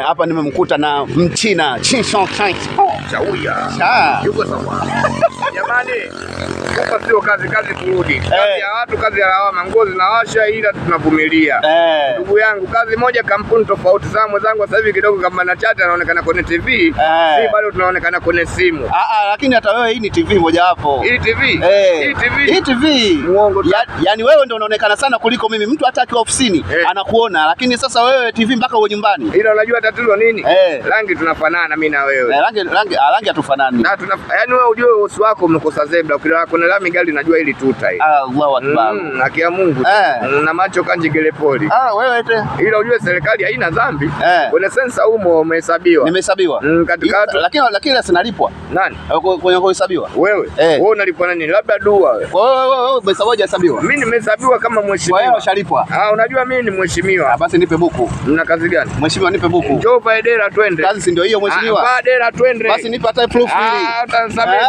hapa nimemkuta na Mchina Chinshon Chauya. Yuko sawa. Jamani, huko sio kazi kurudi. Kazi ya watu, kazi ya lawama, ngozi na washa, ila tunavumilia. Ndugu yangu, kazi moja kampuni tofauti sana. Mwenzangu sasa hivi kidogo kama na chat anaonekana kwenye TV, si bado tunaonekana kwenye simu. Lakini hata wewe hii ni TV moja hapo. Hii TV? Hii TV. Muongo. Yaani wewe ndio unaonekana sana kuliko mimi. Mtu hata akiwa ofisini anakuona, lakini sasa wewe TV mpaka uwe nyumbani. Ila unajua tatizo nini? Rangi tunafanana mimi na wewe. Rangi hatufanani. Na yaani wewe ujue uso wako umekosa zebra. Ukila kuna lami gari najua ili tuta hii. Allahu Akbar. Haki ya Mungu. Na macho kanji gelepoli. Wewe ete. Ila ujue serikali haina dhambi. Kwenye sensa humo umehesabiwa. Nimehesabiwa. Katika watu. Lakini sinalipwa. Nani? Kwenye kuhesabiwa. Wewe. Wewe unalipwa nani? Labda dua wewe. Wewe umehesabiwa. Mimi nimehesabiwa kama mheshimiwa. Wewe ushalipwa. Unajua mimi ni mheshimiwa. Basi nipe buku. Mna kazi gani? Mheshimiwa nipe buku. Njoo Baidera twende. Kazi si ndio hiyo mheshimiwa? Baidera twende. Basi nipe hata proof hili. Utasameza.